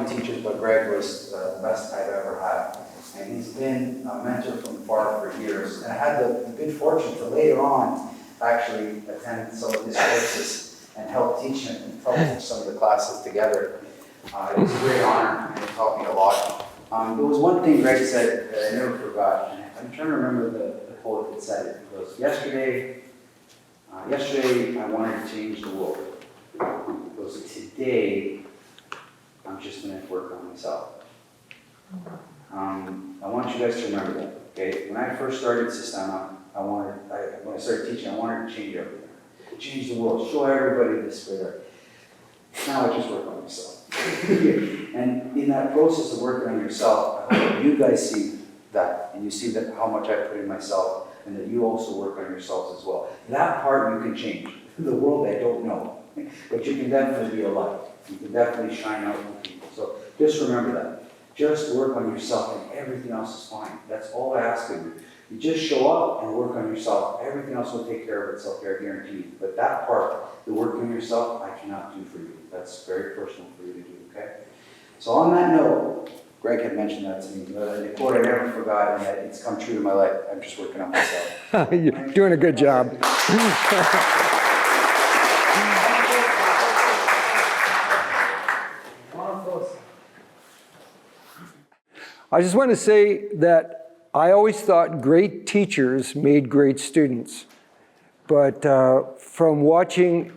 of you teachers, but Greg was the best I've ever had. And he's been a mentor from far for years. And I had the good fortune to later on actually attend some of his courses and help teach him and help teach some of the classes together. It was a great honor, and it taught me a lot. There was one thing Greg said that I never forgot, and I'm trying to remember the quote that said it. It goes, yesterday I wanted to change the world. It goes, today I'm just going to work on myself. I want you guys to remember that, okay? When I first started Sistema, when I started teaching, I wanted to change everything. Change the world, show everybody this better. Now I just work on myself. And in that process of working on yourself, I hope you guys see that, and you see that how much I put in myself, and that you also work on yourselves as well. That part you can change. The world I don't know, but you can definitely be a light. You can definitely shine out for people. So just remember that. Just work on yourself, and everything else is fine. That's all I ask of you. You just show up and work on yourself. Everything else will take care of itself, I guarantee you. But that part, the work on yourself, I cannot do for you. That's very personal for you to do, okay? So on that note, Greg had mentioned that to me. The quote I never forgot, and that it's come true to my life. I'm just working on myself. You're doing a good job. I just want to say that I always thought great teachers made great students. But from watching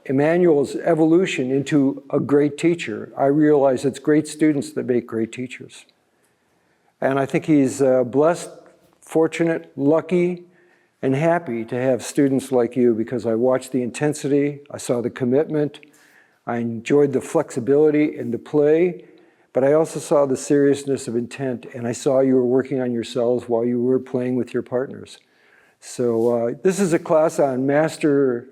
Emmanuel's evolution into a great teacher, I realize it's great students that make great teachers. And I think he's blessed, fortunate, lucky, and happy to have students like you, because I watched the intensity, I saw the commitment, I enjoyed the flexibility and the play, but I also saw the seriousness of intent, and I saw you were working on yourselves while you were playing with your partners. So this is a class on mastery,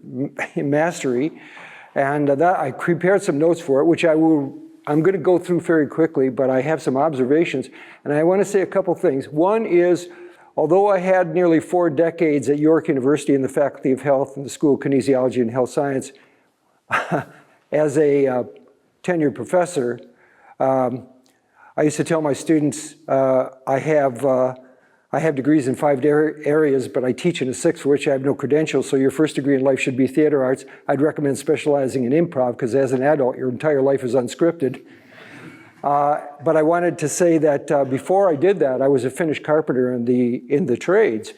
and that I prepared some notes for it, which I'm going to go through very quickly, but I have some observations, and I want to say a couple things. One is, although I had nearly 4 decades at York University in the Faculty of Health and the School of Kinesiology and Health Science, as a tenured professor, I used to tell my students, I have degrees in 5 areas, but I teach in a 6th for which I have no credentials, so your first degree in life should be theater arts. I'd recommend specializing in improv, because as an adult, your entire life is unscripted. But I wanted to say that before I did that, I was a finished carpenter in the trades,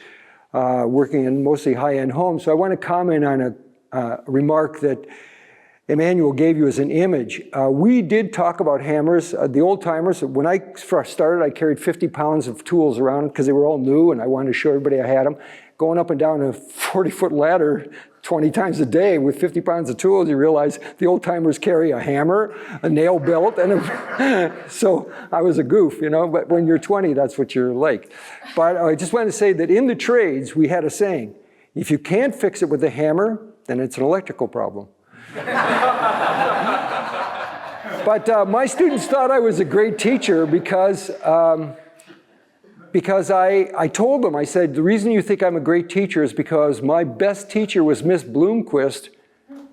working in mostly high-end homes. So I want to comment on a remark that Emmanuel gave you as an image. We did talk about hammers. The old timers, when I first started, I carried 50 pounds of tools around because they were all new and I wanted to show everybody I had them. Going up and down a 40-foot ladder 20 times a day with 50 pounds of tools, you realize the old timers carry a hammer, a nail belt, and so I was a goof, you know, but when you're 20, that's what you're like. But I just wanted to say that in the trades, we had a saying, if you can't fix it with a hammer, then it's an electrical problem. But my students thought I was a great teacher because I told them, I said, the reason you think I'm a great teacher is because my best teacher was Miss Bloomquist,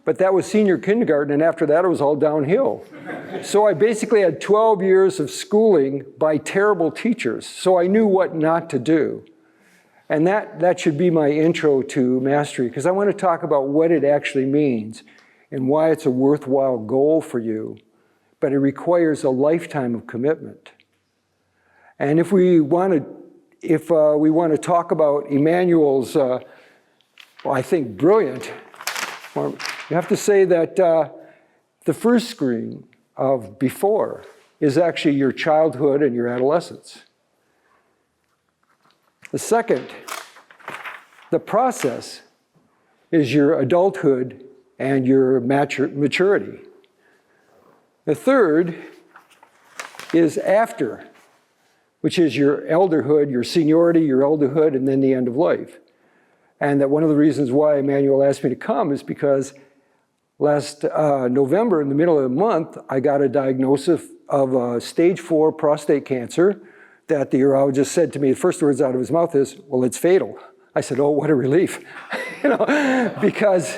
but that was senior kindergarten, and after that it was all downhill. So I basically had 12 years of schooling by terrible teachers, so I knew what not to do. And that should be my intro to mastery, because I want to talk about what it actually means and why it's a worthwhile goal for you, but it requires a lifetime of commitment. And if we want to talk about Emmanuel's, well, I think brilliant, you have to say that the first screen of before is actually your childhood and your adolescence. The second, the process, is your adulthood and your maturity. The third is after, which is your elderhood, your seniority, your elderhood, and then the end of life. And that one of the reasons why Emmanuel asked me to come is because last November, in the middle of the month, I got a diagnosis of stage 4 prostate cancer that the urologist said to me, the first words out of his mouth is, well, it's fatal. I said, oh, what a relief. You know, because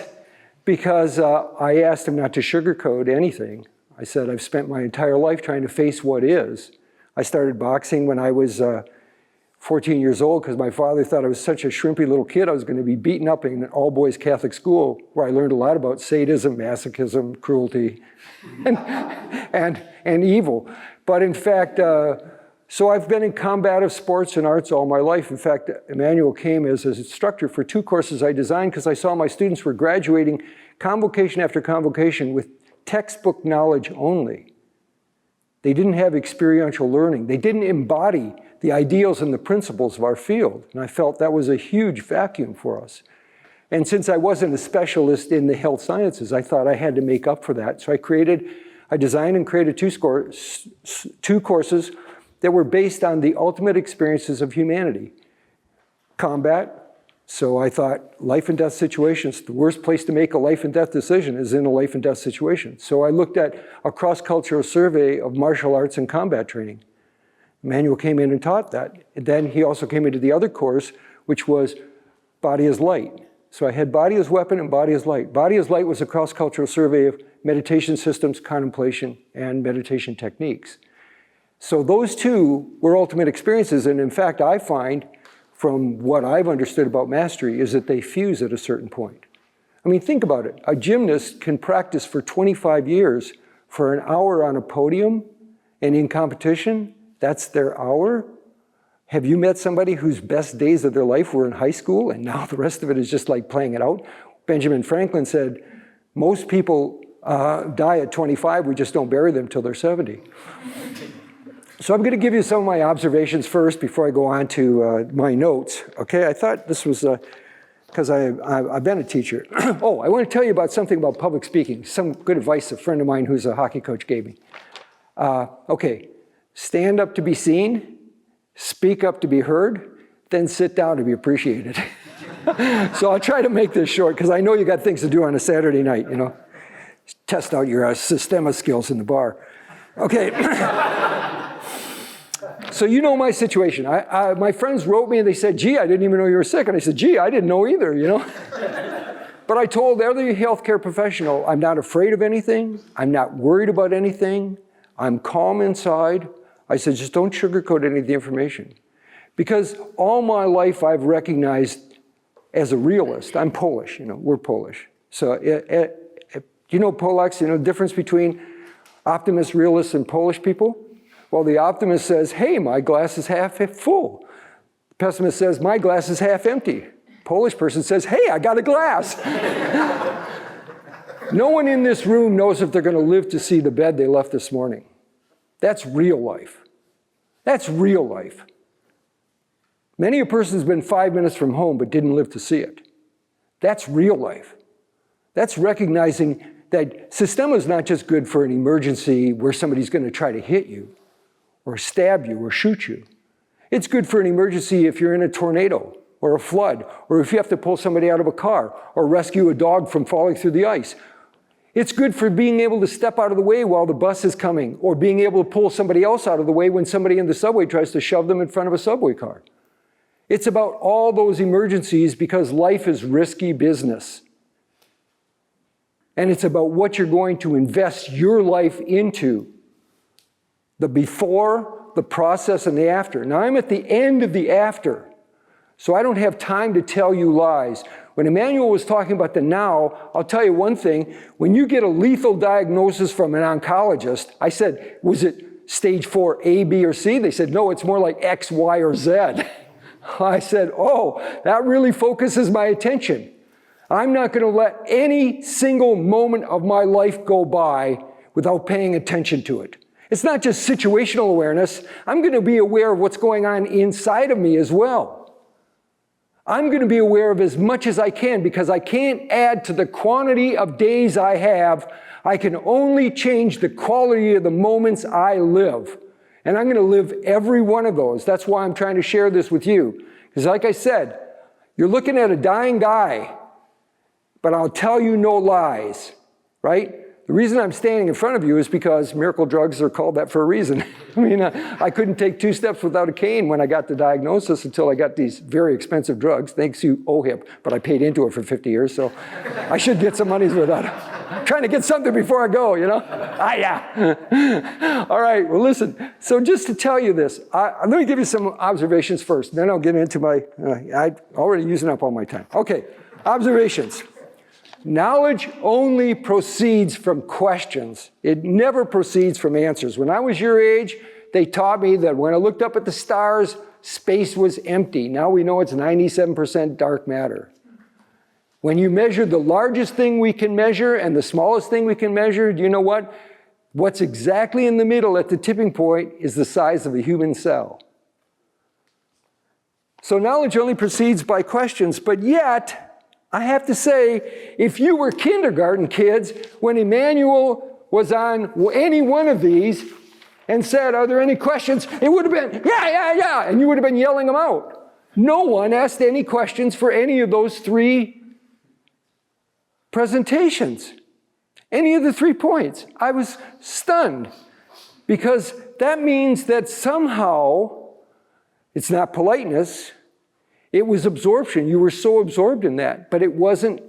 I asked him not to sugarcoat anything. I said, I've spent my entire life trying to face what is. I started boxing when I was 14 years old because my father thought I was such a shrimpy little kid I was going to be beaten up in an all-boys Catholic school where I learned a lot about sadism, masochism, cruelty, and evil. But in fact, so I've been in combative sports and arts all my life. In fact, Emmanuel came as an instructor for 2 courses I designed because I saw my students were graduating convocation after convocation with textbook knowledge only. They didn't have experiential learning. They didn't embody the ideals and the principles of our field. And I felt that was a huge vacuum for us. And since I wasn't a specialist in the health sciences, I thought I had to make up for that. So I designed and created 2 courses that were based on the ultimate experiences of humanity. Combat. So I thought life and death situations, the worst place to make a life and death decision is in a life and death situation. So I looked at a cross-cultural survey of martial arts and combat training. Emmanuel came in and taught that. And then he also came into the other course, which was body as light. So I had body as weapon and body as light. Body as light was a cross-cultural survey of meditation systems, contemplation, and meditation techniques. So those 2 were ultimate experiences. And in fact, I find from what I've understood about mastery is that they fuse at a certain point. I mean, think about it. A gymnast can practice for 25 years for an hour on a podium and in competition. That's their hour. Have you met somebody whose best days of their life were in high school and now the rest of it is just like playing it out? Benjamin Franklin said, most people die at 25, we just don't bury them till they're 70. So I'm going to give you some of my observations first before I go on to my notes. Okay, I thought this was, because I've been a teacher. Oh, I want to tell you about something about public speaking, some good advice a friend of mine who's a hockey coach gave me. Okay, stand up to be seen, speak up to be heard, then sit down to be appreciated. So I'll try to make this short because I know you got things to do on a Saturday night, you know. Test out your Systema skills in the bar. Okay. So you know my situation. My friends wrote me and they said, gee, I didn't even know you were sick. And I said, gee, I didn't know either, you know. But I told every healthcare professional, I'm not afraid of anything. I'm not worried about anything. I'm calm inside. I said, just don't sugarcoat any of the information. Because all my life I've recognized as a realist, I'm Polish, you know, we're Polish. So you know Polacks, you know the difference between optimists, realists, and Polish people? Well, the optimist says, hey, my glass is half full. The pessimist says, my glass is half empty. Polish person says, hey, I got a glass. No one in this room knows if they're going to live to see the bed they left this morning. That's real life. That's real life. Many a person's been 5 minutes from home but didn't live to see it. That's real life. That's recognizing that Systema is not just good for an emergency where somebody's going to try to hit you or stab you or shoot you. It's good for an emergency if you're in a tornado or a flood, or if you have to pull somebody out of a car or rescue a dog from falling through the ice. It's good for being able to step out of the way while the bus is coming, or being able to pull somebody else out of the way when somebody in the subway tries to shove them in front of a subway car. It's about all those emergencies because life is risky business. And it's about what you're going to invest your life into. The before, the process, and the after. Now I'm at the end of the after, so I don't have time to tell you lies. When Emmanuel was talking about the now, I'll tell you one thing. When you get a lethal diagnosis from an oncologist, I said, was it stage 4 A, B, or C? They said, no, it's more like X, Y, or Z. I said, oh, that really focuses my attention. I'm not going to let any single moment of my life go by without paying attention to it. It's not just situational awareness. I'm going to be aware of what's going on inside of me as well. I'm going to be aware of as much as I can because I can't add to the quantity of days I have. I can only change the quality of the moments I live. And I'm going to live every one of those. That's why I'm trying to share this with you. Because like I said, you're looking at a dying guy, but I'll tell you no lies, right? The reason I'm standing in front of you is because miracle drugs are called that for a reason. I mean, I couldn't take 2 steps without a cane when I got the diagnosis until I got these very expensive drugs, thanks to OHIP, but I paid into it for 50 years, so I should get some money's worth out of it. Trying to get something before I go, you know? Yeah. All right, well, listen. So just to tell you this, let me give you some observations first. Then I'll get into my, I'm already using up all my time. Okay, observations. Knowledge only proceeds from questions. It never proceeds from answers. When I was your age, they taught me that when I looked up at the stars, space was empty. Now we know it's 97% dark matter. When you measure the largest thing we can measure and the smallest thing we can measure, do you know what? What's exactly in the middle at the tipping point is the size of a human cell. So knowledge only proceeds by questions, but yet, I have to say, if you were kindergarten kids, when Emmanuel was on any one of these and said, are there any questions? It would have been, yeah, and you would have been yelling them out. No one asked any questions for any of those 3 presentations, any of the 3 points. I was stunned because that means that somehow, it's not politeness, it was absorption. You were so absorbed in that, but it wasn't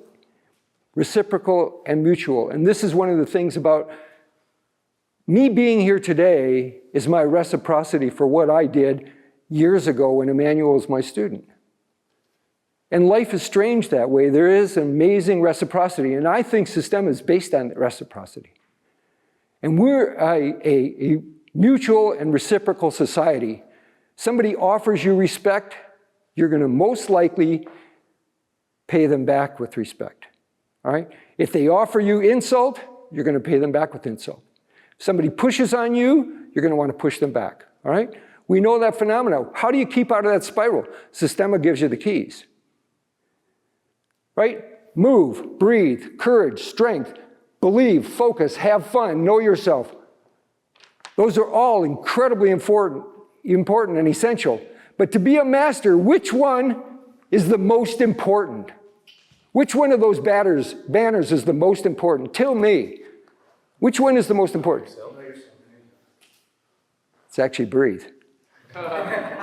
reciprocal and mutual. And this is one of the things about me being here today is my reciprocity for what I did years ago when Emmanuel was my student. And life is strange that way. There is amazing reciprocity, and I think Systema is based on reciprocity. And we're a mutual and reciprocal society. Somebody offers you respect, you're going to most likely pay them back with respect, all right? If they offer you insult, you're going to pay them back with insult. If somebody pushes on you, you're going to want to push them back, all right? We know that phenomenon. How do you keep out of that spiral? Systema gives you the keys, right? Move, breathe, courage, strength, believe, focus, have fun, know yourself. Those are all incredibly important and essential. But to be a master, which one is the most important? Which one of those banners is the most important? Tell me. Which one is the most important? It's actually breathe.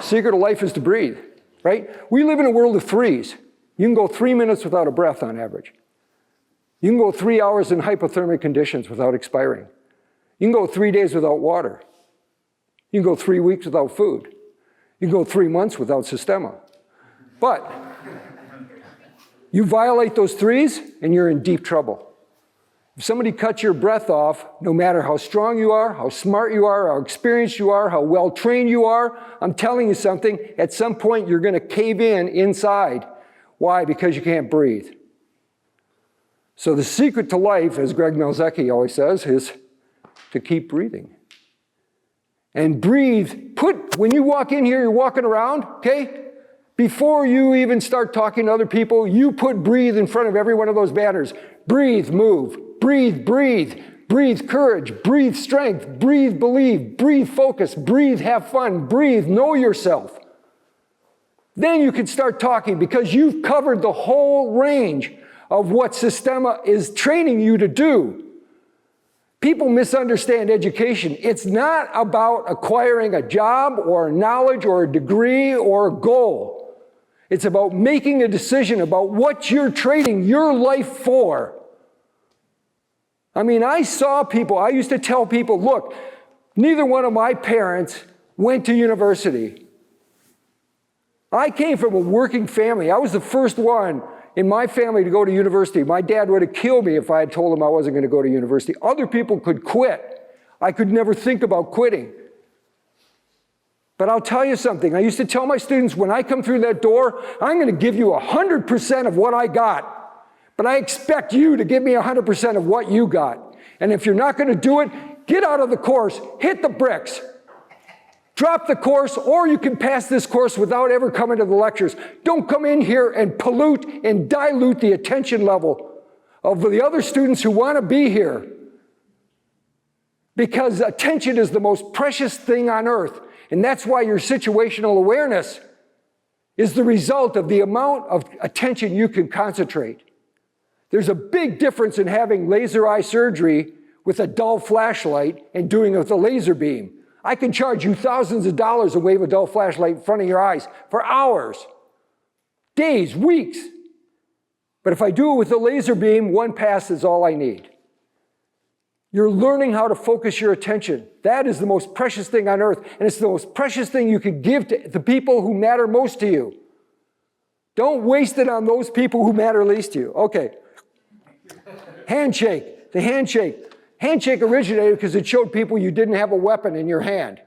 Secret of life is to breathe, right? We live in a world of 3s. You can go 3 minutes without a breath on average. You can go 3 hours in hypothermic conditions without expiring. You can go 3 days without water. You can go 3 weeks without food. You can go 3 months without Systema. But you violate those 3s and you're in deep trouble. If somebody cuts your breath off, no matter how strong you are, how smart you are, how experienced you are, how well trained you are, I'm telling you something, at some point you're going to cave in inside. Why? Because you can't breathe. So the secret to life, as Greg Malszecki always says, is to keep breathing. And breathe. When you walk in here, you're walking around, okay? Before you even start talking to other people, you put breathe in front of every one of those banners. Breathe, move. Breathe, breathe. Breathe courage. Breathe strength. Breathe believe. Breathe focus. Breathe have fun. Breathe know yourself. Then you can start talking because you've covered the whole range of what Systema is training you to do. People misunderstand education. It's not about acquiring a job or knowledge or a degree or a goal. It's about making a decision about what you're trading your life for. I mean, I used to tell people, look, neither one of my parents went to university. I came from a working family. I was the first one in my family to go to university. My dad would have killed me if I had told him I wasn't going to go to university. Other people could quit. I could never think about quitting. But I'll tell you something. I used to tell my students, when I come through that door, I'm going to give you 100% of what I got. But I expect you to give me 100% of what you got. And if you're not going to do it, get out of the course, hit the bricks. Drop the course, or you can pass this course without ever coming to the lectures. Don't come in here and pollute and dilute the attention level of the other students who want to be here. Because attention is the most precious thing on earth. And that's why your situational awareness is the result of the amount of attention you can concentrate. There's a big difference in having laser eye surgery with a dull flashlight and doing it with a laser beam. I can charge you thousands of dollars to wave a dull flashlight in front of your eyes for hours, days, weeks. But if I do it with a laser beam, one pass is all I need. You're learning how to focus your attention. That is the most precious thing on earth, and it's the most precious thing you could give to the people who matter most to you. Don't waste it on those people who matter least to you. Okay. Handshake. The handshake. Handshake originated because it showed people you didn't have a weapon in your hand,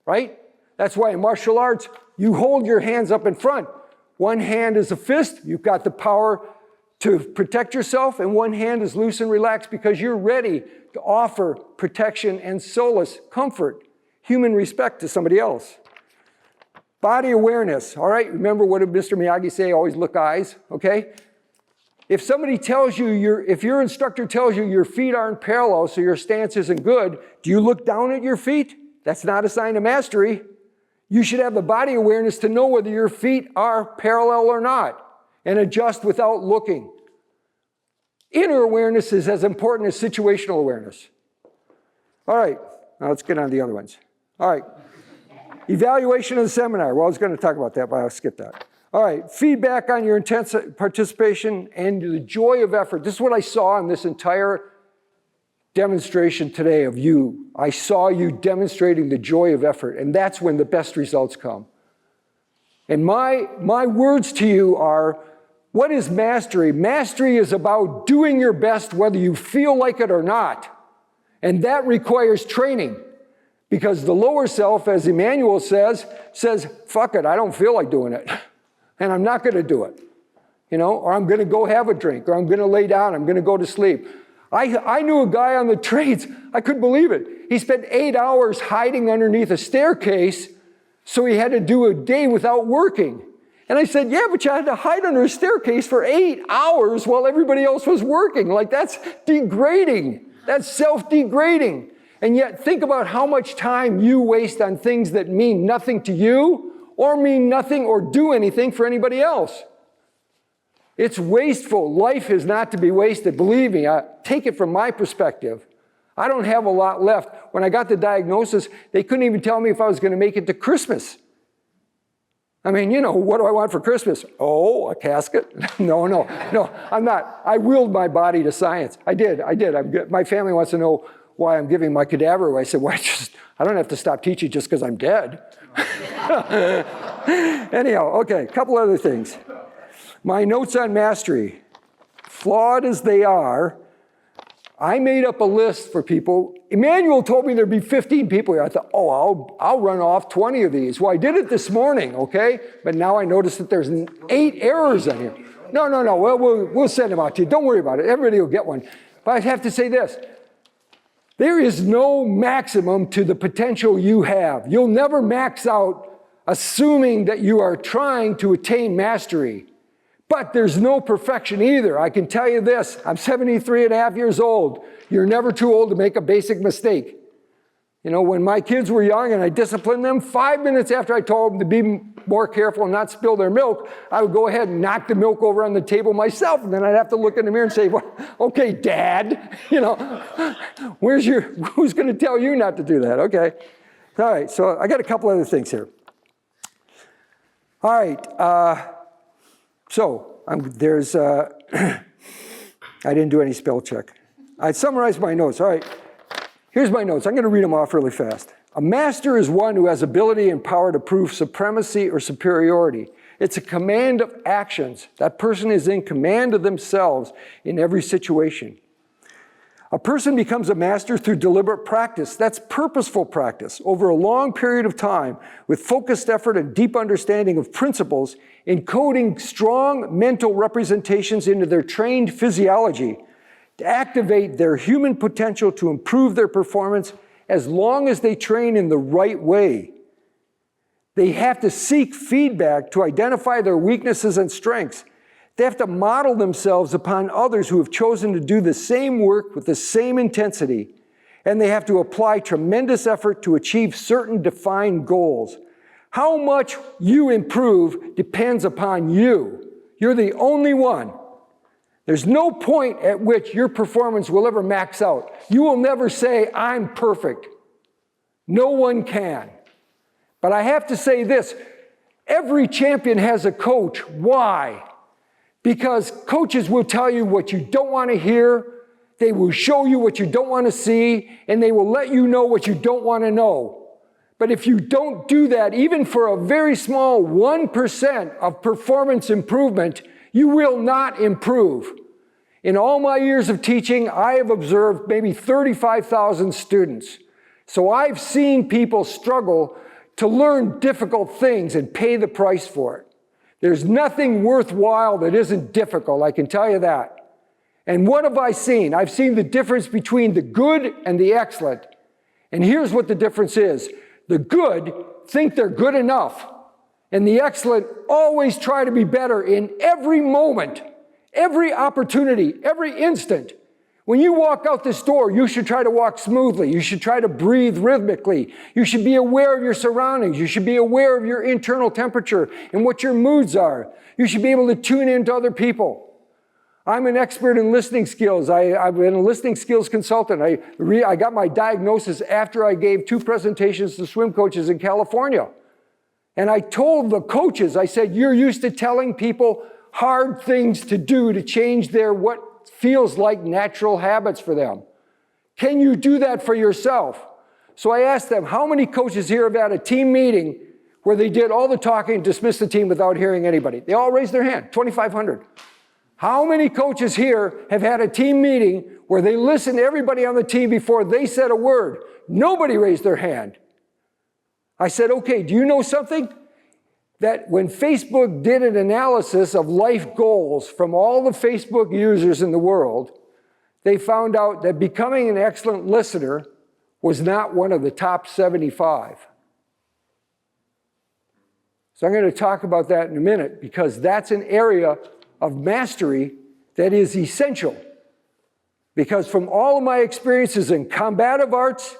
right? That's why in martial arts, you hold your hands up in front. One hand is a fist. You've got the power to protect yourself, and one hand is loose and relaxed because you're ready to offer protection and solace, comfort, human respect to somebody else. Body awareness, all right? Remember what did Mr. Miyagi say? Always look eyes, okay? If somebody tells you, if your instructor tells you your feet aren't parallel, so your stance isn't good, do you look down at your feet? That's not a sign of mastery. You should have the body awareness to know whether your feet are parallel or not and adjust without looking. Inner awareness is as important as situational awareness. All right, now let's get on to the other ones. All right, evaluation of the seminar. Well, I was going to talk about that, but I'll skip that. All right, feedback on your intense participation and the joy of effort. This is what I saw in this entire demonstration today of you. I saw you demonstrating the joy of effort, and that's when the best results come. And my words to you are, what is mastery? Mastery is about doing your best whether you feel like it or not. And that requires training. Because the lower self, as Emmanuel says, fuck it, I don't feel like doing it. And I'm not going to do it. You know, or I'm going to go have a drink, or I'm going to lay down, I'm going to go to sleep. I knew a guy on the trains, I couldn't believe it. He spent 8 hours hiding underneath a staircase, so he had to do a day without working. And I said, yeah, but you had to hide under a staircase for 8 hours while everybody else was working. Like, that's degrading. That's self-degrading. And yet, think about how much time you waste on things that mean nothing to you, or mean nothing or do anything for anybody else. It's wasteful. Life is not to be wasted. Believe me, take it from my perspective. I don't have a lot left. When I got the diagnosis, they couldn't even tell me if I was going to make it to Christmas. I mean, you know, what do I want for Christmas? Oh, a casket? No, I'm not. I willed my body to science. I did. My family wants to know why I'm giving my cadaver away. I said, well, I don't have to stop teaching just because I'm dead. Anyhow, okay, a couple other things. My notes on mastery, flawed as they are, I made up a list for people. Emmanuel told me there'd be 15 people here. I thought, oh, I'll run off 20 of these. Well, I did it this morning, okay? But now I noticed that there's 8 errors on here. No. Well, we'll send them out to you. Don't worry about it. Everybody will get one. But I have to say this. There is no maximum to the potential you have. You'll never max out assuming that you are trying to attain mastery. But there's no perfection either. I can tell you this, I'm 73 and a half years old. You're never too old to make a basic mistake. You know, when my kids were young and I disciplined them, 5 minutes after I told them to be more careful and not spill their milk, I would go ahead and knock the milk over on the table myself, and then I'd have to look in the mirror and say, well, okay, Dad, you know, who's going to tell you not to do that? Okay. All right, so I got a couple other things here. All right, so I didn't do any spell check. I summarized my notes. All right, here's my notes. I'm going to read them off really fast. A master is one who has ability and power to prove supremacy or superiority. It's a command of actions. That person is in command of themselves in every situation. A person becomes a master through deliberate practice. That's purposeful practice over a long period of time with focused effort and deep understanding of principles, encoding strong mental representations into their trained physiology to activate their human potential to improve their performance as long as they train in the right way. They have to seek feedback to identify their weaknesses and strengths. They have to model themselves upon others who have chosen to do the same work with the same intensity, and they have to apply tremendous effort to achieve certain defined goals. How much you improve depends upon you. You're the only one. There's no point at which your performance will ever max out. You will never say, I'm perfect. No one can. But I have to say this, every champion has a coach. Why? Because coaches will tell you what you don't want to hear. They will show you what you don't want to see, and they will let you know what you don't want to know. But if you don't do that, even for a very small 1% of performance improvement, you will not improve. In all my years of teaching, I have observed maybe 35,000 students. So I've seen people struggle to learn difficult things and pay the price for it. There's nothing worthwhile that isn't difficult, I can tell you that. And what have I seen? I've seen the difference between the good and the excellent. And here's what the difference is. The good think they're good enough, and the excellent always try to be better in every moment, every opportunity, every instant. When you walk out this door, you should try to walk smoothly. You should try to breathe rhythmically. You should be aware of your surroundings. You should be aware of your internal temperature and what your moods are. You should be able to tune into other people. I'm an expert in listening skills. I've been a listening skills consultant. I got my diagnosis after I gave 2 presentations to swim coaches in California. And I told the coaches, I said, you're used to telling people hard things to do to change their what feels like natural habits for them. Can you do that for yourself? So I asked them, how many coaches here have had a team meeting where they did all the talking and dismissed the team without hearing anybody? They all raised their hand, 2,500. How many coaches here have had a team meeting where they listened to everybody on the team before they said a word? Nobody raised their hand. I said, okay, do you know something? That when Facebook did an analysis of life goals from all the Facebook users in the world, they found out that becoming an excellent listener was not one of the top 75. So I'm going to talk about that in a minute, because that's an area of mastery that is essential. Because from all of my experiences in combative arts,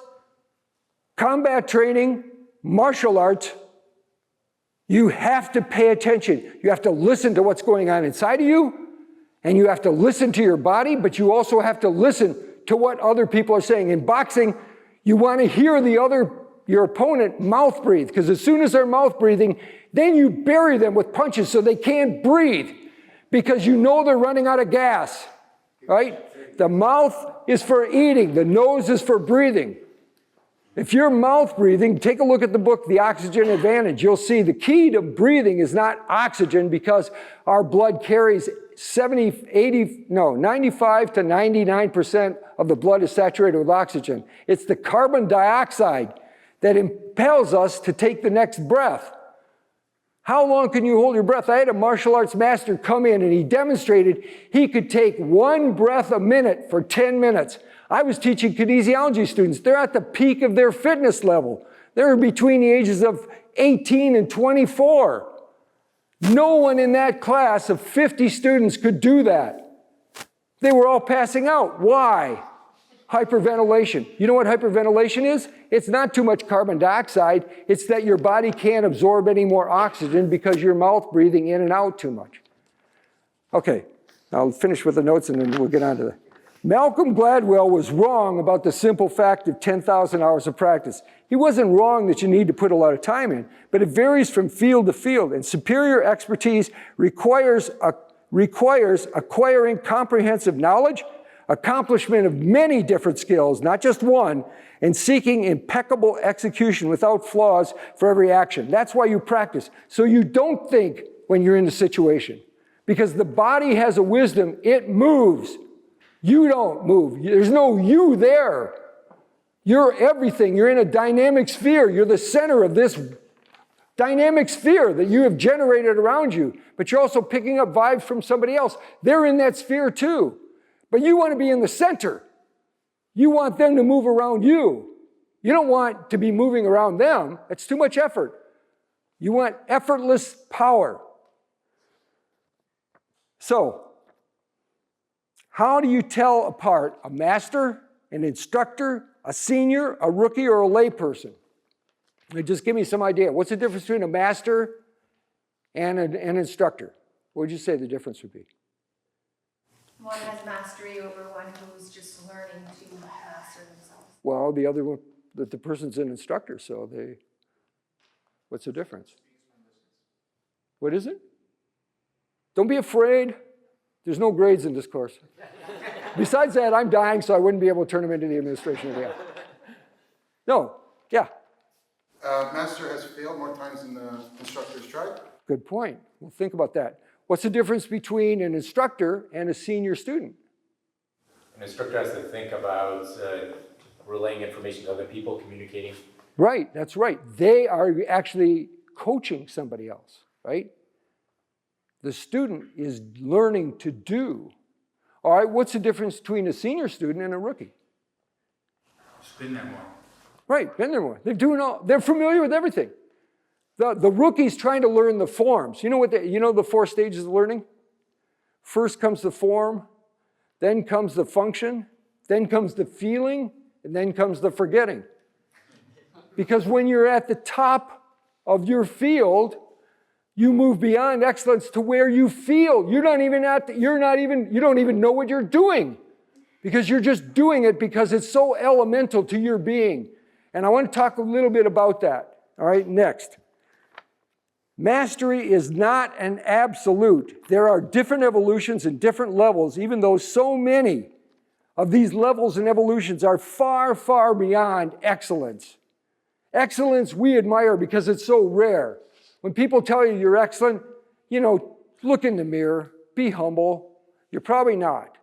combat training, martial arts, you have to pay attention. You have to listen to what's going on inside of you, and you have to listen to your body, but you also have to listen to what other people are saying. In boxing, you want to hear your opponent mouth breathe, because as soon as they're mouth breathing, then you bury them with punches so they can't breathe, because you know they're running out of gas, right? The mouth is for eating. The nose is for breathing. If you're mouth breathing, take a look at the book, The Oxygen Advantage. You'll see the key to breathing is not oxygen, because our blood carries 95 to 99% of the blood is saturated with oxygen. It's the carbon dioxide that impels us to take the next breath. How long can you hold your breath? I had a martial arts master come in and he demonstrated he could take 1 breath a minute for 10 minutes. I was teaching kinesiology students. They're at the peak of their fitness level. They're between the ages of 18 and 24. No one in that class of 50 students could do that. They were all passing out. Why? Hyperventilation. You know what hyperventilation is? It's not too much carbon dioxide. It's that your body can't absorb any more oxygen because you're mouth breathing in and out too much. Okay, I'll finish with the notes and then we'll get on to that. Malcolm Gladwell was wrong about the simple fact of 10,000 hours of practice. He wasn't wrong that you need to put a lot of time in, but it varies from field to field, and superior expertise requires acquiring comprehensive knowledge, accomplishment of many different skills, not just one, and seeking impeccable execution without flaws for every action. That's why you practice, so you don't think when you're in the situation. Because the body has a wisdom, it moves. You don't move. There's no you there. You're everything. You're in a dynamic sphere. You're the center of this dynamic sphere that you have generated around you. But you're also picking up vibes from somebody else. They're in that sphere too. But you want to be in the center. You want them to move around you. You don't want to be moving around them. That's too much effort. You want effortless power. So, how do you tell apart a master, an instructor, a senior, a rookie, or a layperson? Just give me some idea. What's the difference between a master and an instructor? What would you say the difference would be? One has mastery over one who's just learning to master themselves. Well, the other one, the person's an instructor, so what's the difference? What is it? Don't be afraid. There's no grades in this course. Besides that, I'm dying, so I wouldn't be able to turn them into the administration of the hour. No, yeah. Master has failed more times than the instructor's tried. Good point. Well, think about that. What's the difference between an instructor and a senior student? An instructor has to think about relaying information to other people, communicating. Right, that's right. They are actually coaching somebody else, right? The student is learning to do. All right, what's the difference between a senior student and a rookie? Just been there more. Right, been there more. They're familiar with everything. The rookie's trying to learn the forms. You know the 4 stages of learning? First comes the form, then comes the function, then comes the feeling, and then comes the forgetting. Because when you're at the top of your field, you move beyond excellence to where you feel. You don't even know what you're doing. Because you're just doing it because it's so elemental to your being. And I want to talk a little bit about that. All right, next. Mastery is not an absolute. There are different evolutions and different levels, even though so many of these levels and evolutions are far, far beyond excellence. Excellence we admire because it's so rare. When people tell you you're excellent, look in the mirror, be humble. You're probably not.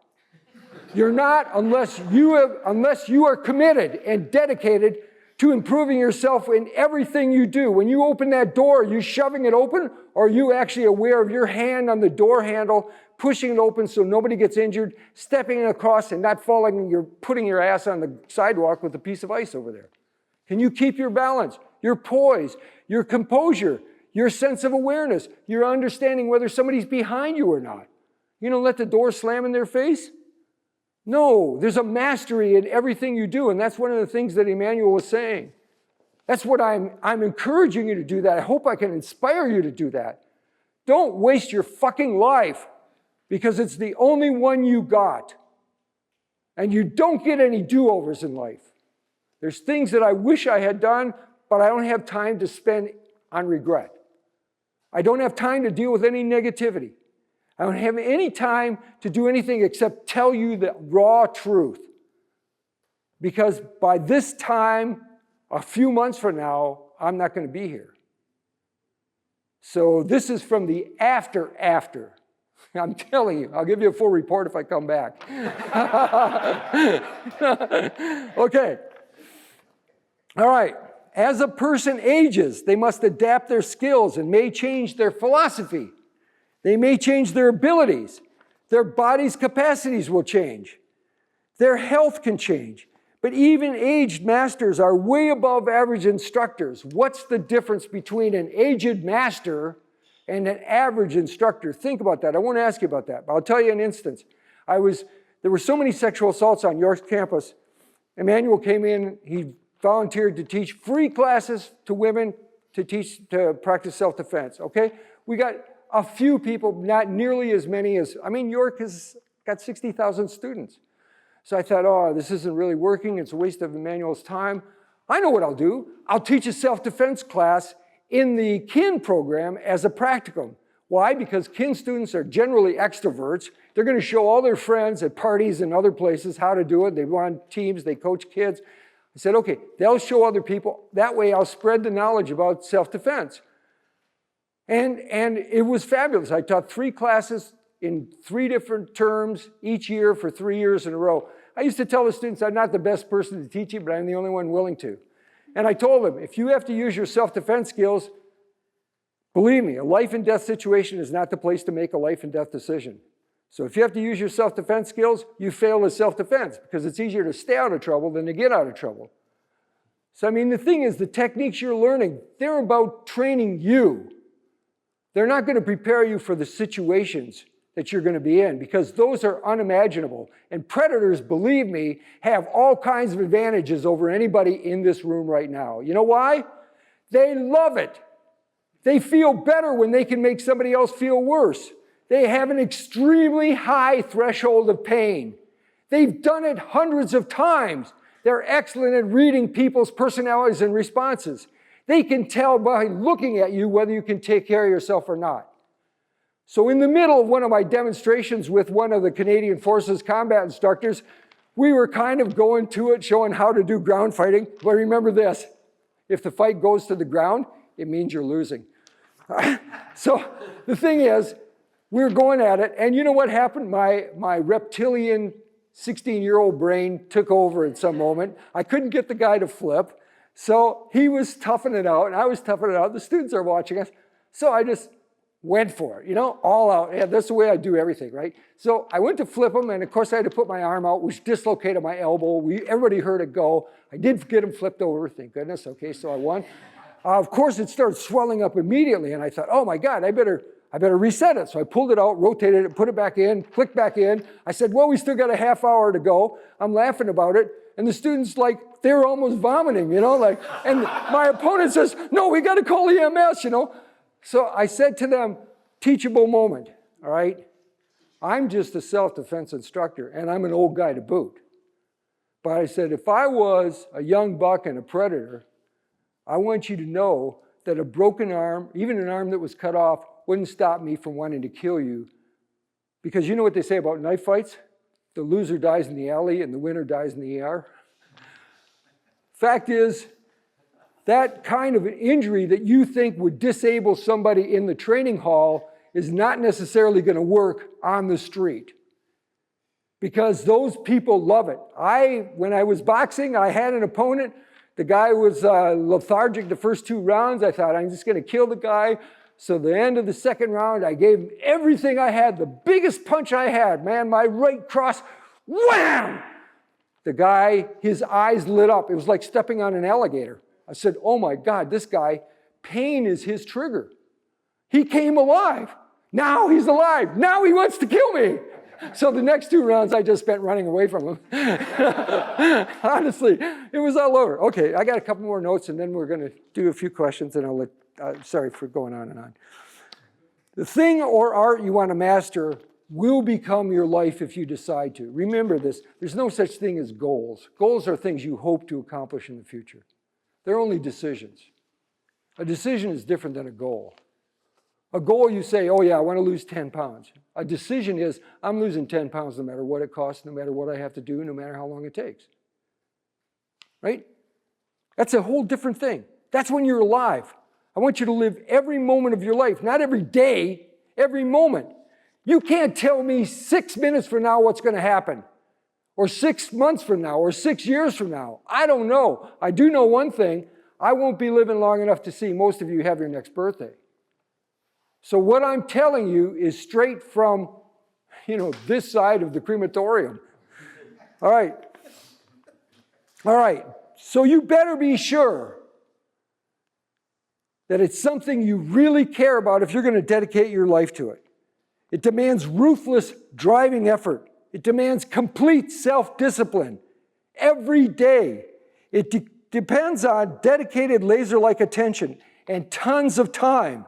You're not unless you are committed and dedicated to improving yourself in everything you do. When you open that door, are you shoving it open, or are you actually aware of your hand on the door handle, pushing it open so nobody gets injured, stepping across and not falling, you're putting your ass on the sidewalk with a piece of ice over there? Can you keep your balance, your poise, your composure, your sense of awareness, your understanding whether somebody's behind you or not? You don't let the door slam in their face? No, there's a mastery in everything you do, and that's one of the things that Emmanuel was saying. That's what I'm encouraging you to do that. I hope I can inspire you to do that. Don't waste your fucking life because it's the only one you got. And you don't get any do-overs in life. There's things that I wish I had done, but I don't have time to spend on regret. I don't have time to deal with any negativity. I don't have any time to do anything except tell you the raw truth. Because by this time, a few months from now, I'm not going to be here. So this is from the after. I'm telling you, I'll give you a full report if I come back. Okay. All right. As a person ages, they must adapt their skills and may change their philosophy. They may change their abilities. Their body's capacities will change. Their health can change. But even aged masters are way above average instructors. What's the difference between an aged master and an average instructor? Think about that. I won't ask you about that, but I'll tell you an instance. There were so many sexual assaults on York's campus. Emmanuel came in, he volunteered to teach free classes to women to practice self-defense, okay? We got a few people, not nearly as many as, York has got 60,000 students. So I thought, this isn't really working. It's a waste of Emmanuel's time. I know what I'll do. I'll teach a self-defense class in the kin program as a practicum. Why? Because kin students are generally extroverts. They're going to show all their friends at parties and other places how to do it. They run teams, they coach kids. I said, okay, they'll show other people. That way I'll spread the knowledge about self-defense. And it was fabulous. I taught 3 classes in 3 different terms each year for 3 years in a row. I used to tell the students, I'm not the best person to teach you, but I'm the only one willing to. And I told them, if you have to use your self-defense skills, believe me, a life and death situation is not the place to make a life and death decision. So if you have to use your self-defense skills, you fail as self-defense because it's easier to stay out of trouble than to get out of trouble. So the thing is, the techniques you're learning, they're about training you. They're not going to prepare you for the situations that you're going to be in because those are unimaginable. And predators, believe me, have all kinds of advantages over anybody in this room right now. You know why? They love it. They feel better when they can make somebody else feel worse. They have an extremely high threshold of pain. They've done it hundreds of times. They're excellent at reading people's personalities and responses. They can tell by looking at you whether you can take care of yourself or not. So in the middle of one of my demonstrations with one of the Canadian Forces combat instructors, we were kind of going to it, showing how to do ground fighting. But remember this, if the fight goes to the ground, it means you're losing. So the thing is, we were going at it, and you know what happened? My reptilian 16-year-old brain took over at some moment. I couldn't get the guy to flip. So he was toughing it out, and I was toughing it out. The students are watching us. So I just went for it, you know, all out. Yeah, that's the way I do everything, right? So I went to flip him, and of course I had to put my arm out, which dislocated my elbow. Everybody heard it go. I did get him flipped over, thank goodness. Okay, so I won. Of course, it started swelling up immediately, and I thought, oh my God, I better reset it. So I pulled it out, rotated it, put it back in, clicked back in. I said, well, we still got a half hour to go. I'm laughing about it. And the students, like, they were almost vomiting, you know, like, and my opponent says, no, we got to call EMS, you know. So I said to them, teachable moment, all right? I'm just a self-defense instructor, and I'm an old guy to boot. But I said, if I was a young buck and a predator, I want you to know that a broken arm, even an arm that was cut off, wouldn't stop me from wanting to kill you. Because you know what they say about knife fights? The loser dies in the alley and the winner dies in the ER. Fact is, that kind of an injury that you think would disable somebody in the training hall is not necessarily going to work on the street. Because those people love it. When I was boxing, I had an opponent. The guy was lethargic the first 2 rounds. I thought, I'm just going to kill the guy. So the end of the second round, I gave him everything I had, the biggest punch I had, man, my right cross, wham! The guy, his eyes lit up. It was like stepping on an alligator. I said, oh my God, this guy, pain is his trigger. He came alive. Now he's alive. Now he wants to kill me. So the next 2 rounds, I just spent running away from him. Honestly, it was all over. Okay, I got a couple more notes, and then we're going to do a few questions, and I'll let, sorry for going on and on. The thing or art you want to master will become your life if you decide to. Remember this, there's no such thing as goals. Goals are things you hope to accomplish in the future. They're only decisions. A decision is different than a goal. A goal, you say, oh yeah, I want to lose 10 pounds. A decision is, I'm losing 10 pounds no matter what it costs, no matter what I have to do, no matter how long it takes. Right? That's a whole different thing. That's when you're alive. I want you to live every moment of your life, not every day, every moment. You can't tell me 6 minutes from now what's going to happen, or 6 months from now, or 6 years from now. I don't know. I do know one thing. I won't be living long enough to see most of you have your next birthday. So what I'm telling you is straight from, this side of the crematorium. All right. All right. So you better be sure that it's something you really care about if you're going to dedicate your life to it. It demands ruthless driving effort. It demands complete self-discipline every day. It depends on dedicated laser-like attention and tons of time.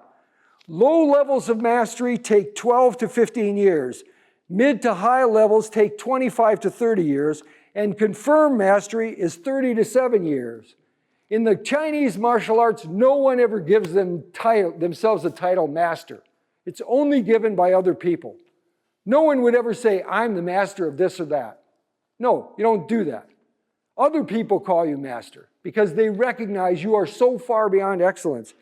Low levels of mastery take 12 to 15 years. Mid to high levels take 25 to 30 years. And confirmed mastery is 30 to 7 years. In the Chinese martial arts, no one ever gives themselves the title master. It's only given by other people. No one would ever say, I'm the master of this or that. No, you don't do that. Other people call you master because they recognize you are so far beyond excellence.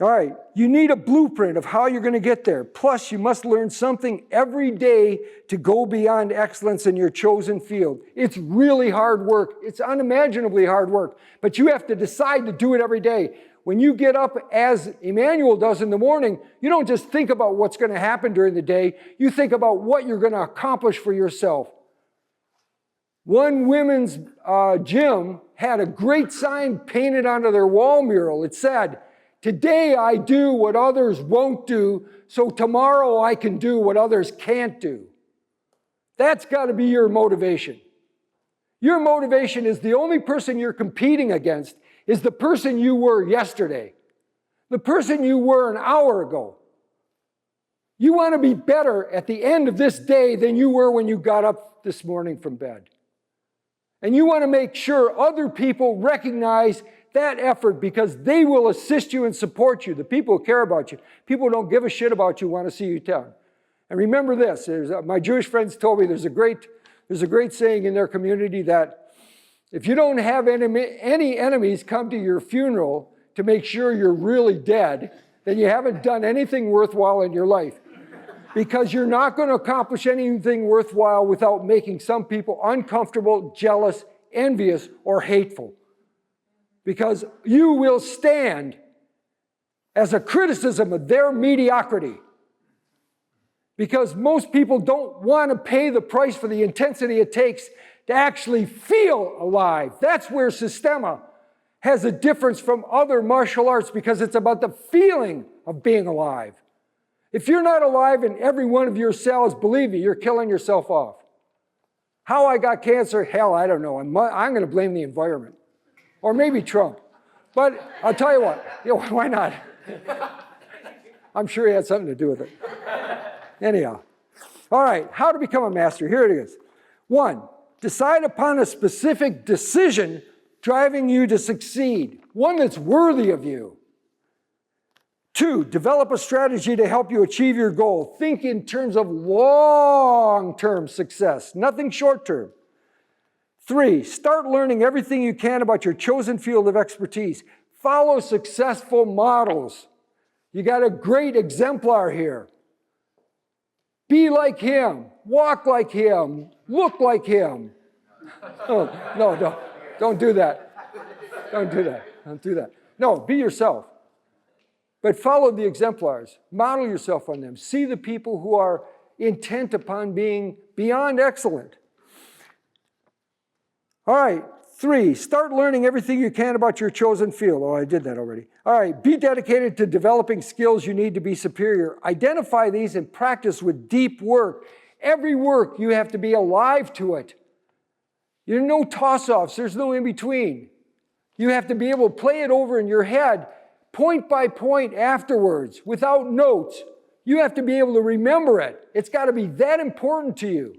All right, you need a blueprint of how you're going to get there. Plus, you must learn something every day to go beyond excellence in your chosen field. It's really hard work. It's unimaginably hard work. But you have to decide to do it every day. When you get up, as Emmanuel does in the morning, you don't just think about what's going to happen during the day. You think about what you're going to accomplish for yourself. One women's gym had a great sign painted onto their wall mural. It said, today I do what others won't do, so tomorrow I can do what others can't do. That's got to be your motivation. Your motivation is the only person you're competing against is the person you were yesterday, the person you were an hour ago. You want to be better at the end of this day than you were when you got up this morning from bed. And you want to make sure other people recognize that effort because they will assist you and support you. The people who care about you, people who don't give a shit about you want to see you down. And remember this, my Jewish friends told me there's a great saying in their community that if you don't have any enemies come to your funeral to make sure you're really dead, then you haven't done anything worthwhile in your life. Because you're not going to accomplish anything worthwhile without making some people uncomfortable, jealous, envious, or hateful. Because you will stand as a criticism of their mediocrity. Because most people don't want to pay the price for the intensity it takes to actually feel alive. That's where Systema has a difference from other martial arts, because it's about the feeling of being alive. If you're not alive in every one of your cells, believe me, you're killing yourself off. How I got cancer, hell, I don't know. I'm going to blame the environment. Or maybe Trump. But I'll tell you what, why not? I'm sure he had something to do with it. Anyhow. All right, how to become a master. Here it is. 1, decide upon a specific decision driving you to succeed. One that's worthy of you. 2, develop a strategy to help you achieve your goal. Think in terms of long-term success, nothing short-term. 3, start learning everything you can about your chosen field of expertise. Follow successful models. You got a great exemplar here. Be like him, walk like him, look like him. Oh, no, don't do that. Don't do that. Don't do that. No, be yourself. But follow the exemplars. Model yourself on them. See the people who are intent upon being beyond excellent. All right, 3, start learning everything you can about your chosen field. Oh, I did that already. All right, be dedicated to developing skills you need to be superior. Identify these and practice with deep work. Every work, you have to be alive to it. There are no toss-offs. There's no in-between. You have to be able to play it over in your head point by point afterwards, without notes. You have to be able to remember it. It's got to be that important to you.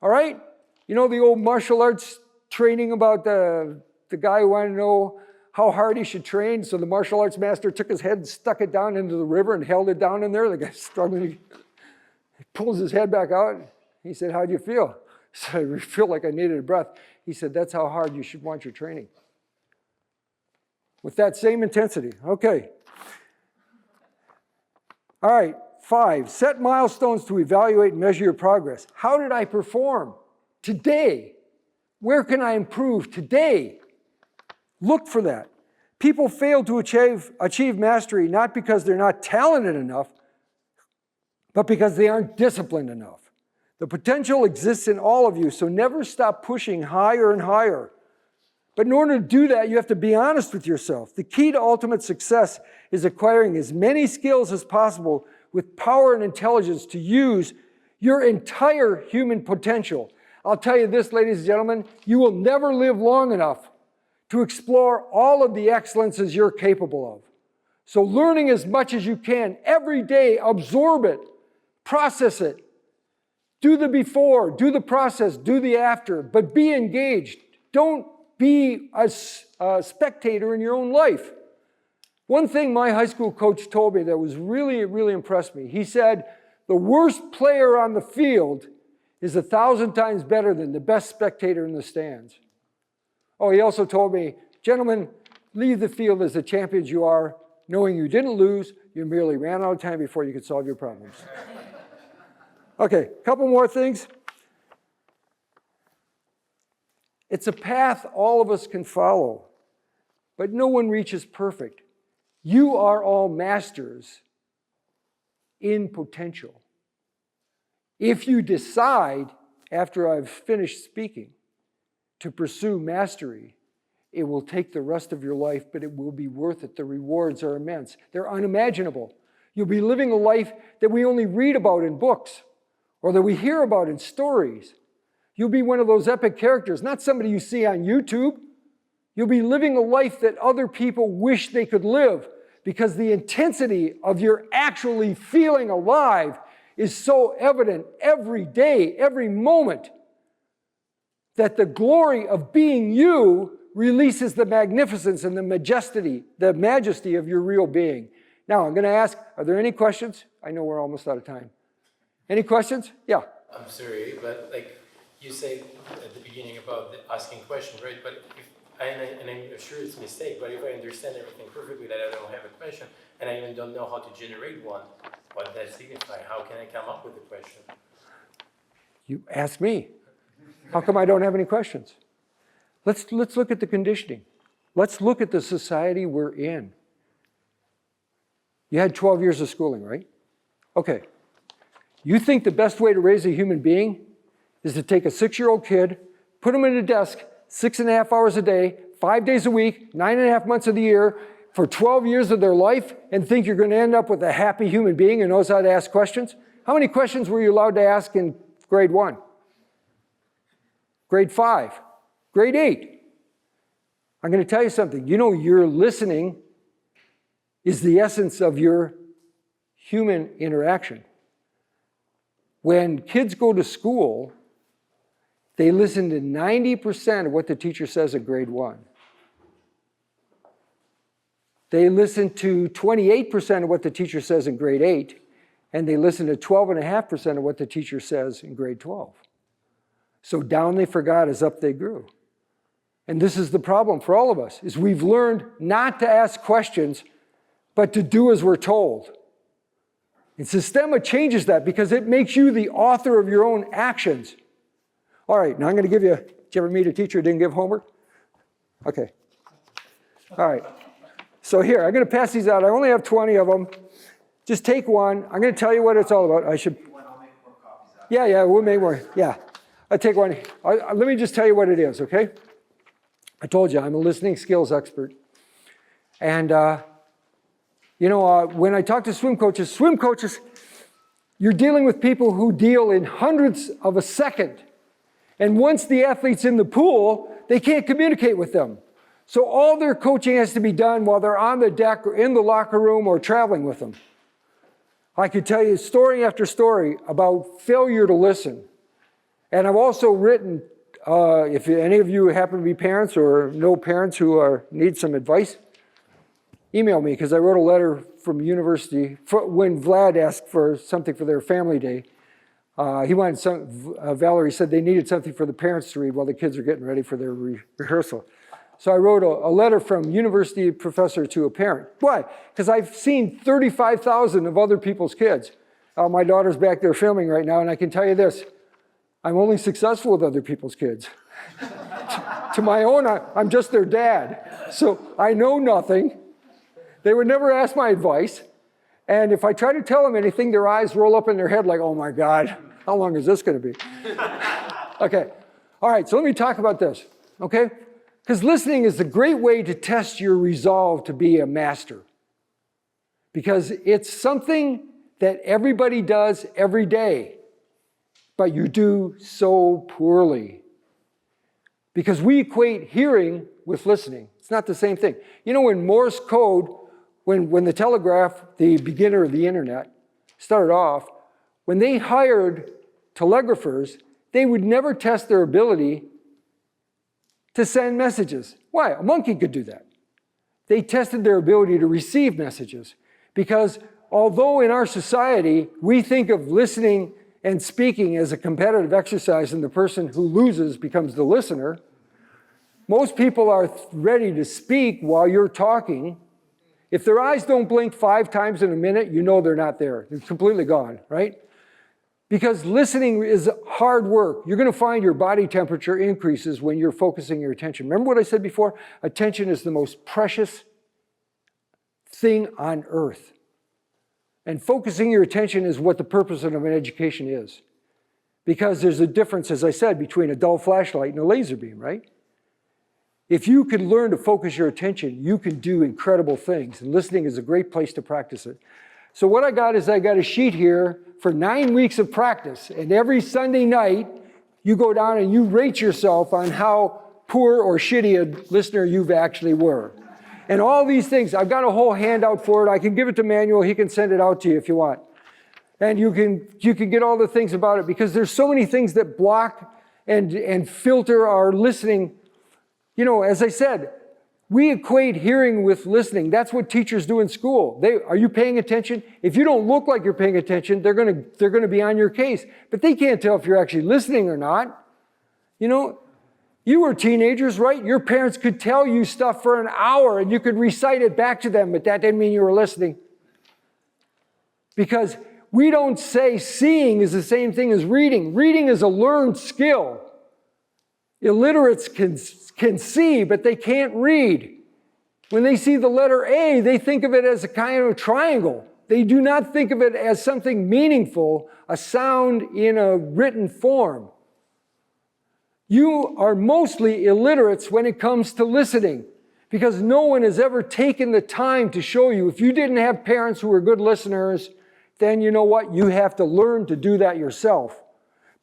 All right? You know the old martial arts training about the guy who wanted to know how hard he should train? So the martial arts master took his head and stuck it down into the river and held it down in there. The guy's struggling. He pulls his head back out. He said, "How do you feel?" I said, "I feel like I needed a breath." He said, "That's how hard you should want your training." With that same intensity. Okay. All right, 5, set milestones to evaluate and measure your progress. How did I perform today? Where can I improve today? Look for that. People fail to achieve mastery not because they're not talented enough, but because they aren't disciplined enough. The potential exists in all of you, so never stop pushing higher and higher. But in order to do that, you have to be honest with yourself. The key to ultimate success is acquiring as many skills as possible with power and intelligence to use your entire human potential. I'll tell you this, ladies and gentlemen, you will never live long enough to explore all of the excellences you're capable of. So learning as much as you can every day, absorb it, process it, do the before, do the process, do the after, but be engaged. Don't be a spectator in your own life. One thing my high school coach told me that was really impressed me. He said, the worst player on the field is 1,000 times better than the best spectator in the stands. Oh, he also told me, gentlemen, leave the field as the champions you are, knowing you didn't lose, you merely ran out of time before you could solve your problems. Okay, a couple more things. It's a path all of us can follow, but no one reaches perfect. You are all masters in potential. If you decide, after I've finished speaking, to pursue mastery, it will take the rest of your life, but it will be worth it. The rewards are immense. They're unimaginable. You'll be living a life that we only read about in books or that we hear about in stories. You'll be one of those epic characters, not somebody you see on YouTube. You'll be living a life that other people wish they could live because the intensity of your actually feeling alive is so evident every day, every moment, that the glory of being you releases the magnificence and the majesty of your real being. Now, I'm going to ask, are there any questions? I know we're almost out of time. Any questions? Yeah. I'm sorry, but like you said at the beginning about asking questions, right? But and I'm sure it's a mistake, but if I understand everything perfectly, that I don't have a question, and I even don't know how to generate one, what does that signify? How can I come up with a question? You ask me. How come I don't have any questions? Let's look at the conditioning. Let's look at the society we're in. You had 12 years of schooling, right? Okay. You think the best way to raise a human being is to take a 6-year-old kid, put him in a desk 6.5 hours a day, 5 days a week, 9.5 months of the year, for 12 years of their life, and think you're going to end up with a happy human being who knows how to ask questions? How many questions were you allowed to ask in grade 1? Grade 5? Grade 8? I'm going to tell you something. You know, your listening is the essence of your human interaction. When kids go to school, they listen to 90% of what the teacher says in grade 1. They listen to 28% of what the teacher says in grade 8, and they listen to 12.5% of what the teacher says in grade 12. So down they forgot as up they grew. And this is the problem for all of us, is we've learned not to ask questions, but to do as we're told. And Systema changes that because it makes you the author of your own actions. All right, now I'm going to give you, did you ever meet a teacher who didn't give homework? Okay. All right. So here, I'm going to pass these out. I only have 20 of them. Just take one. I'm going to tell you what it's all about. I should. Yeah, we'll make more. Yeah. I'll take one. Let me just tell you what it is, okay? I told you, I'm a listening skills expert. And, when I talk to swim coaches, you're dealing with people who deal in hundredths of a second. And once the athlete's in the pool, they can't communicate with them. So all their coaching has to be done while they're on the deck or in the locker room or traveling with them. I could tell you story after story about failure to listen. And I've also written, if any of you happen to be parents or know parents who need some advice, email me, because I wrote a letter from university when Vlad asked for something for their family day. He wanted Valerie said they needed something for the parents to read while the kids are getting ready for their rehearsal. So I wrote a letter from university professor to a parent. Why? Because I've seen 35,000 of other people's kids. My daughter's back there filming right now, and I can tell you this. I'm only successful with other people's kids. To my own, I'm just their dad. So I know nothing. They would never ask my advice. And if I try to tell them anything, their eyes roll up in their head like, oh my God, how long is this going to be? Okay. All right, so let me talk about this, okay? Because listening is a great way to test your resolve to be a master. Because it's something that everybody does every day, but you do so poorly. Because we equate hearing with listening. It's not the same thing. You know, in Morse code, when the telegraph, the beginner of the internet, started off, when they hired telegraphers, they would never test their ability to send messages. Why? A monkey could do that. They tested their ability to receive messages. Because although in our society, we think of listening and speaking as a competitive exercise and the person who loses becomes the listener, most people are ready to speak while you're talking. If their eyes don't blink 5 times in a minute, you know they're not there. They're completely gone, right? Because listening is hard work. You're going to find your body temperature increases when you're focusing your attention. Remember what I said before? Attention is the most precious thing on earth. And focusing your attention is what the purpose of an education is. Because there's a difference, as I said, between a dull flashlight and a laser beam, right? If you can learn to focus your attention, you can do incredible things. And listening is a great place to practice it. So what I got a sheet here for 9 weeks of practice. And every Sunday night, you go down and you rate yourself on how poor or shitty a listener you've actually were. And all these things, I've got a whole handout for it. I can give it to Manuel. He can send it out to you if you want. And you can get all the things about it because there's so many things that block and filter our listening You know, as I said, we equate hearing with listening. That's what teachers do in school. Are you paying attention? If you don't look like you're paying attention, they're gonna be on your case. But they can't tell if you're actually listening or not. You know, you were teenagers, right? Your parents could tell you stuff for an hour and you could recite it back to them, but that didn't mean you were listening. Because we don't say seeing is the same thing as reading. Reading is a learned skill. Illiterates can see, but they can't read. When they see the letter A, they think of it as a kind of triangle. They do not think of it as something meaningful, a sound in a written form. You are mostly illiterates when it comes to listening, because no one has ever taken the time to show you. If you didn't have parents who were good listeners, then you know what? You have to learn to do that yourself.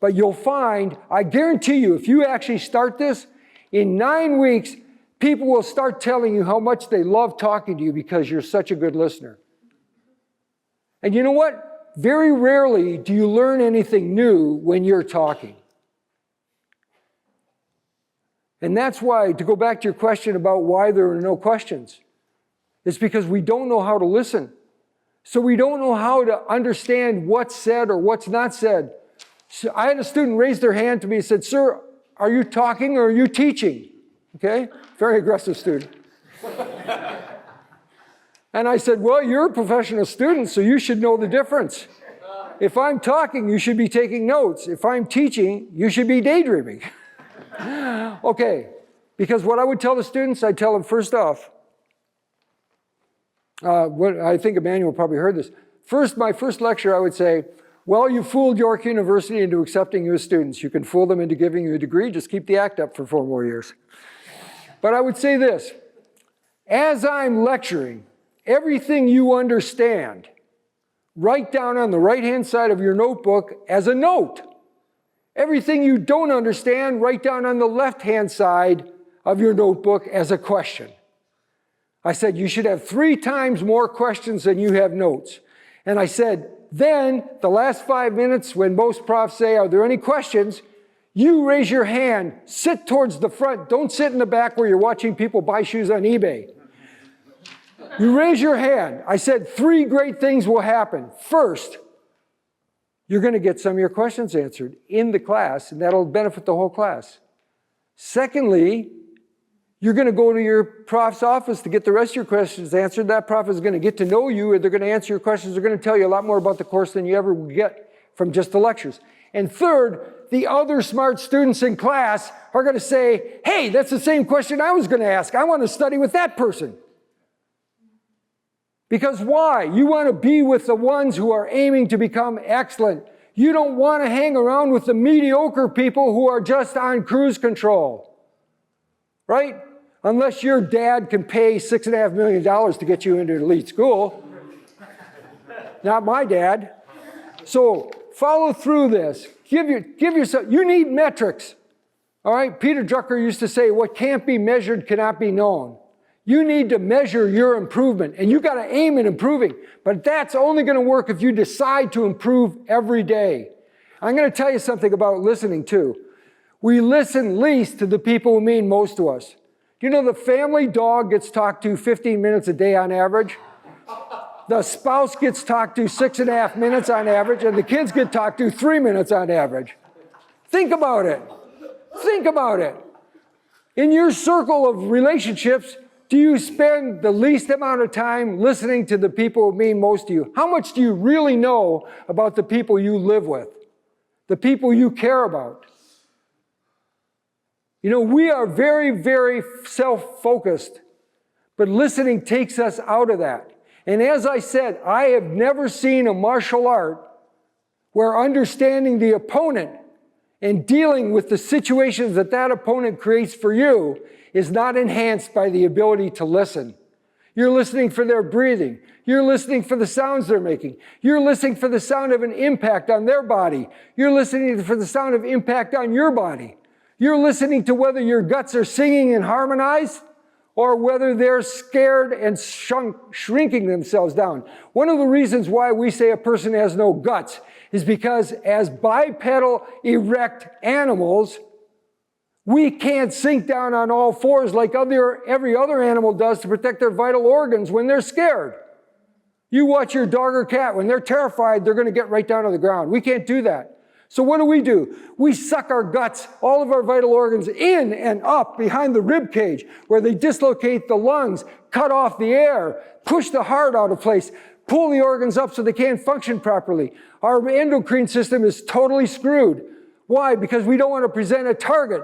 But you'll find, I guarantee you, if you actually start this, in 9 weeks, people will start telling you how much they love talking to you because you're such a good listener. And you know what? Very rarely do you learn anything new when you're talking. And that's why, to go back to your question about why there are no questions, it's because we don't know how to listen. So we don't know how to understand what's said or what's not said. So I had a student raise their hand to me and said, "Sir, are you talking or are you teaching?" Okay? Very aggressive student. And I said, "Well, you're a professional student, so you should know the difference. If I'm talking, you should be taking notes. If I'm teaching, you should be daydreaming." Okay, because what I would tell the students, I'd tell them first off, what I think Emmanuel probably heard this. My first lecture, I would say, "Well, you fooled York University into accepting you as students. You can fool them into giving you a degree. Just keep the act up for 4 more years." But I would say this, as I'm lecturing, everything you understand, write down on the right-hand side of your notebook as a note. Everything you don't understand, write down on the left-hand side of your notebook as a question. I said, you should have 3 times more questions than you have notes. And I said, then the last 5 minutes when most profs say, "Are there any questions?" you raise your hand, sit towards the front. Don't sit in the back where you're watching people buy shoes on eBay. You raise your hand. I said 3 great things will happen. First, you're going to get some of your questions answered in the class, and that'll benefit the whole class. Secondly, you're going to go to your prof's office to get the rest of your questions answered. That prof is going to get to know you, and they're going to answer your questions. They're going to tell you a lot more about the course than you ever will get from just the lectures. And third, the other smart students in class are going to say, "Hey, that's the same question I was going to ask. I want to study with that person." Because why? You want to be with the ones who are aiming to become excellent. You don't want to hang around with the mediocre people who are just on cruise control. Right? Unless your dad can pay $6.5 million to get you into an elite school. Not my dad. So follow through this. Give yourself, you need metrics. All right? Peter Drucker used to say, what can't be measured cannot be known. You need to measure your improvement, and you got to aim at improving. But that's only going to work if you decide to improve every day. I'm going to tell you something about listening too. We listen least to the people who mean most to us. Do you know the family dog gets talked to 15 minutes a day on average? The spouse gets talked to 6.5 minutes on average, and the kids get talked to 3 minutes on average. Think about it. Think about it. In your circle of relationships, do you spend the least amount of time listening to the people who mean most to you? How much do you really know about the people you live with? The people you care about? You know, we are very, very self-focused, but listening takes us out of that. And as I said, I have never seen a martial art where understanding the opponent and dealing with the situations that that opponent creates for you is not enhanced by the ability to listen. You're listening for their breathing. You're listening for the sounds they're making. You're listening for the sound of an impact on their body. You're listening for the sound of impact on your body. You're listening to whether your guts are singing and harmonized or whether they're scared and shrinking themselves down. One of the reasons why we say a person has no guts is because as bipedal, erect animals, We can't sink down on all fours like every other animal does to protect their vital organs when they're scared. You watch your dog or cat, when they're terrified, they're going to get right down to the ground. We can't do that. So what do? We suck our guts, all of our vital organs, in and up behind the rib cage, where they dislocate the lungs, cut off the air, push the heart out of place, pull the organs up so they can't function properly. Our endocrine system is totally screwed. Why? Because we don't want to present a target.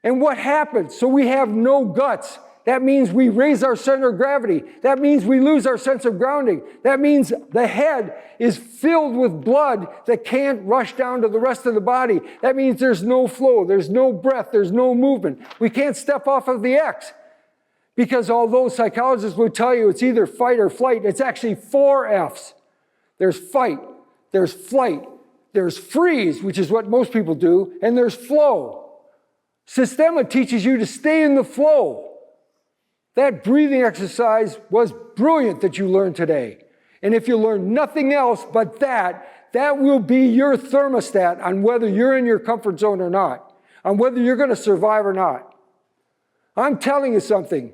And what happens? So we have no guts. That means we raise our center of gravity. That means we lose our sense of grounding. That means the head is filled with blood that can't rush down to the rest of the body. That means there's no flow, there's no breath, there's no movement. We can't step off of the X. Because although psychologists will tell you it's either fight or flight, it's actually 4 Fs. There's fight, there's flight, there's freeze, which is what most people do, and there's flow. Systema teaches you to stay in the flow. That breathing exercise was brilliant that you learned today. And if you learn nothing else but that will be your thermostat on whether you're in your comfort zone or not, on whether you're going to survive or not. I'm telling you something.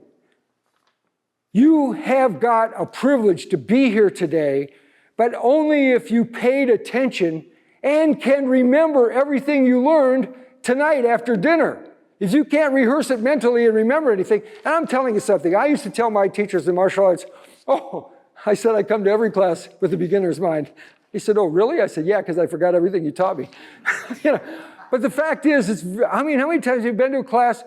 You have got a privilege to be here today, but only if you paid attention and can remember everything you learned tonight after dinner. If you can't rehearse it mentally and remember anything, and I'm telling you something, I used to tell my teachers in martial arts, I said I come to every class with a beginner's mind. He said, oh, really? I said, yeah, because I forgot everything you taught me. But the fact is, how many times have you been to a class,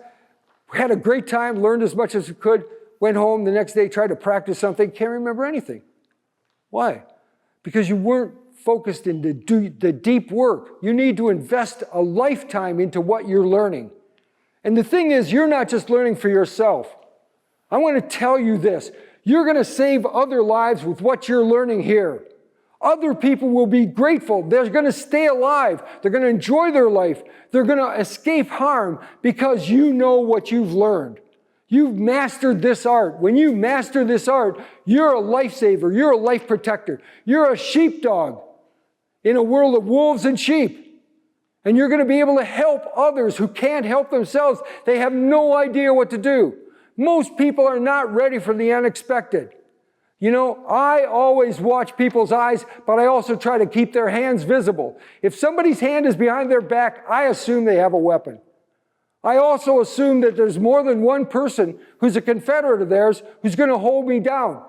had a great time, learned as much as you could, went home the next day, tried to practice something, can't remember anything? Why? Because you weren't focused in the deep work. You need to invest a lifetime into what you're learning. And the thing is, you're not just learning for yourself. I want to tell you this. You're going to save other lives with what you're learning here. Other people will be grateful. They're going to stay alive. They're going to enjoy their life. They're going to escape harm because you know what you've learned. You've mastered this art. When you master this art, you're a lifesaver. You're a life protector. You're a sheepdog in a world of wolves and sheep. And you're going to be able to help others who can't help themselves. They have no idea what to do. Most people are not ready for the unexpected. I always watch people's eyes, but I also try to keep their hands visible. If somebody's hand is behind their back, I assume they have a weapon. I also assume that there's more than one person who's a confederate of theirs who's going to hold me down.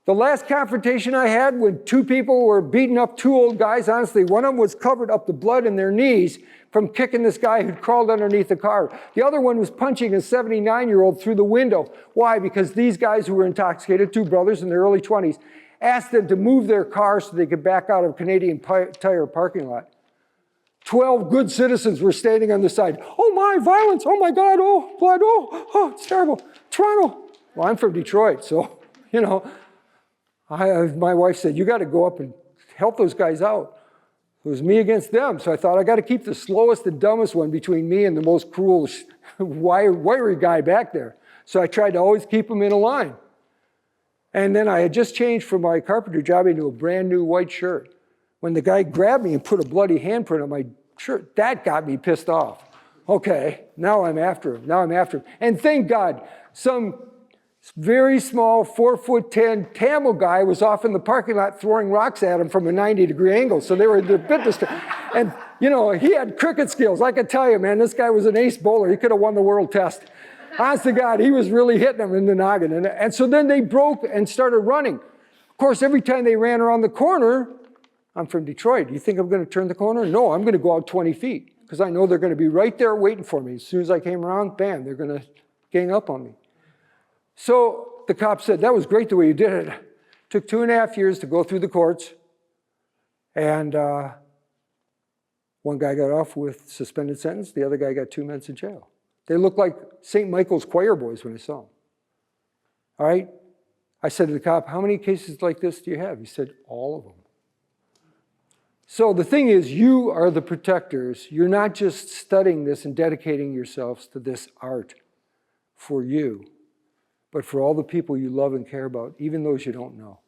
The last confrontation I had when 2 people were beating up 2 old guys, honestly, one of them was covered up to blood in their knees from kicking this guy who'd crawled underneath the car. The other one was punching a 79-year-old through the window. Why? Because these guys who were intoxicated, 2 brothers in their early 20s, asked them to move their car so they could back out of a Canadian Tire parking lot. 12 good citizens were standing on the side. Oh my, violence, oh my God, oh, blood, oh, it's terrible. Toronto. Well, I'm from Detroit, so, my wife said, you got to go up and help those guys out. It was me against them, so I thought I got to keep the slowest and dumbest one between me and the most cruel, wiry guy back there. So I tried to always keep them in a line. And then I had just changed from my carpenter job into a brand new white shirt. When the guy grabbed me and put a bloody handprint on my shirt, that got me pissed off. Okay, now I'm after him. And thank God, some very small 4'10" Tamil guy was off in the parking lot throwing rocks at him from a 90-degree angle. So they were a bit disturbed. And, he had cricket skills. I can tell you, man, this guy was an ace bowler. He could have won the world test. Honest to God, he was really hitting him in the noggin. And so then they broke and started running. Of course, every time they ran around the corner, I'm from Detroit. You think I'm going to turn the corner? No, I'm going to go out 20 feet because I know they're going to be right there waiting for me. As soon as I came around, bam, they're going to gang up on me. So the cop said, that was great the way you did it. Took 2.5 years to go through the courts. And one guy got off with suspended sentence. The other guy got 2 months in jail. They looked like St. Michael's choir boys when I saw them. All right? I said to the cop, how many cases like this do you have? He said, all of them. So the thing is, you are the protectors. You're not just studying this and dedicating yourselves to this art for you, but for all the people you love and care about, even those you don't know.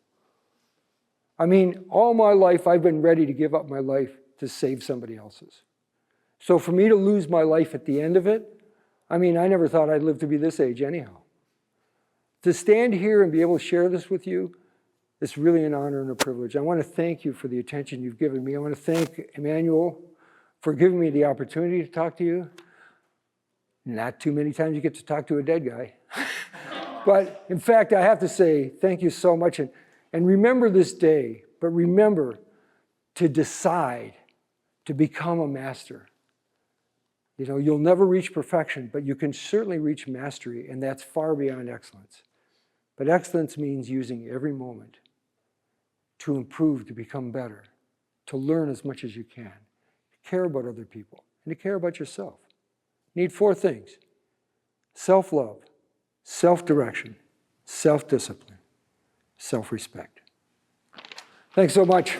I mean, all my life, I've been ready to give up my life to save somebody else's. So for me to lose my life at the end of it, I mean, I never thought I'd live to be this age anyhow. To stand here and be able to share this with you, it's really an honor and a privilege. I want to thank you for the attention you've given me. I want to thank Emmanuel for giving me the opportunity to talk to you. Not too many times you get to talk to a dead guy. But in fact, I have to say thank you so much. And remember this day, but remember to decide to become a master. You know, you'll never reach perfection, but you can certainly reach mastery, and that's far beyond excellence. But excellence means using every moment to improve, to become better, to learn as much as you can, to care about other people, and to care about yourself. You need 4 things: self-love, self-direction, self-discipline, self-respect. Thanks so much.